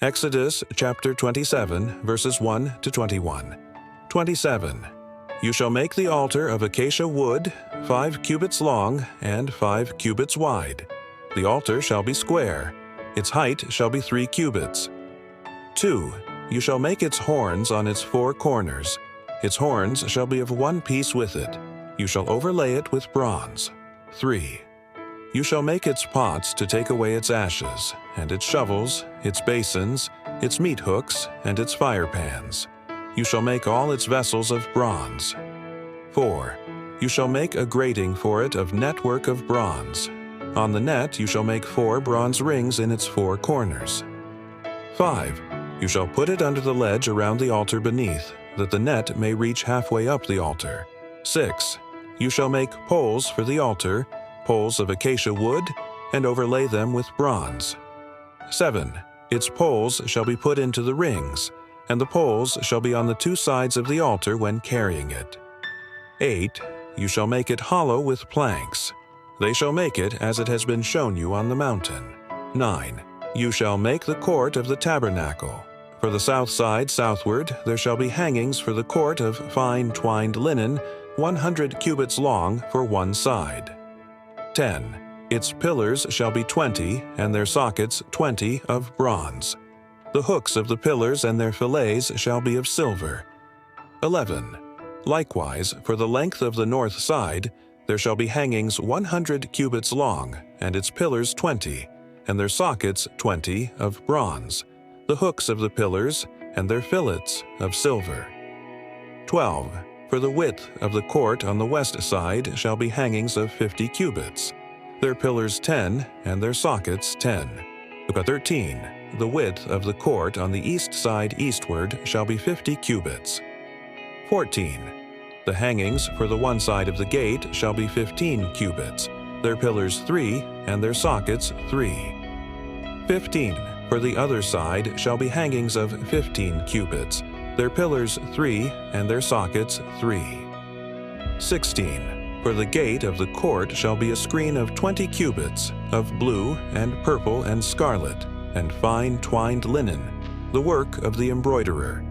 Exodus chapter 27, verses 1 to 21. 27. You shall make the altar of acacia wood, 5 cubits long and 5 cubits wide. The altar shall be square. Its height shall be 3 cubits. 2. You shall make its horns on its 4 corners. Its horns shall be of one piece with it. You shall overlay it with bronze. 3. You shall make its pots to take away its ashes, and its shovels, its basins, its meat hooks, and its fire pans. You shall make all its vessels of bronze. 4. You shall make a grating for it of network of bronze. On the net you shall make 4 bronze rings in its 4 corners. 5. You shall put it under the ledge around the altar beneath, that the net may reach halfway up the altar. 6. You shall make poles for the altar, poles of acacia wood, and overlay them with bronze. 7. Its poles shall be put into the rings, and the poles shall be on the 2 sides of the altar when carrying it. 8. You shall make it hollow with planks. They shall make it as it has been shown you on the mountain. 9. You shall make the court of the tabernacle. For the south side southward there shall be hangings for the court of fine twined linen, 100 cubits long for one side. 10. Its pillars shall be 20, and their sockets 20 of bronze. The hooks of the pillars and their fillets shall be of silver. 11. Likewise, for the length of the north side, there shall be hangings 100 cubits long, and its pillars 20, and their sockets 20 of bronze. The hooks of the pillars and their fillets of silver. 12. For the width of the court on the west side shall be hangings of 50 cubits. Their pillars 10, and their sockets 10. 13. The width of the court on the east side eastward shall be 50 cubits. 14. The hangings for the one side of the gate shall be 15 cubits. Their pillars 3, and their sockets 3. 15. For the other side shall be hangings of 15 cubits. Their pillars 3, and their sockets 3. 16. For the gate of the court shall be a screen of 20 cubits, of blue and purple and scarlet, and fine twined linen, the work of the embroiderer.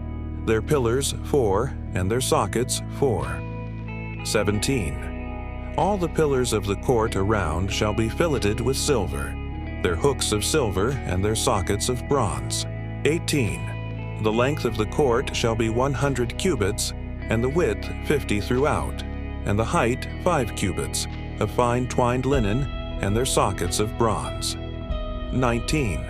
Their pillars 4, and their sockets 4. 17. All the pillars of the court around shall be filleted with silver, their hooks of silver and their sockets of bronze. 18. The length of the court shall be 100 cubits, and the width 50 throughout, and the height 5 cubits, of fine twined linen, and their sockets of bronze. 19.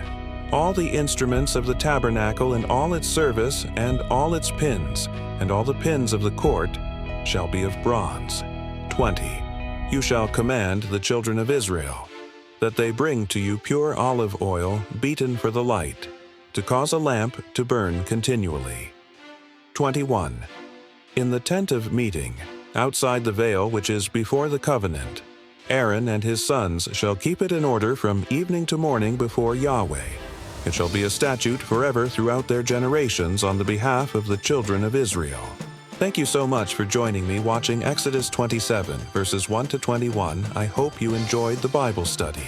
All the instruments of the tabernacle and all its service, and all its pins, and all the pins of the court, shall be of bronze. 20. You shall command the children of Israel, that they bring to you pure olive oil beaten for the light, to cause a lamp to burn continually. 21. In the tent of meeting, outside the veil which is before the covenant, Aaron and his sons shall keep it in order from evening to morning before Yahweh. It shall be a statute forever throughout their generations on the behalf of the children of Israel. Thank you so much for joining me watching Exodus 27, verses 1 to 21. I hope you enjoyed the Bible study.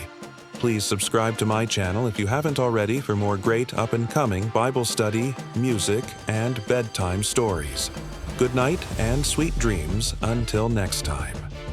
Please subscribe to my channel if you haven't already for more great up-and-coming Bible study, music, and bedtime stories. Good night and sweet dreams until next time.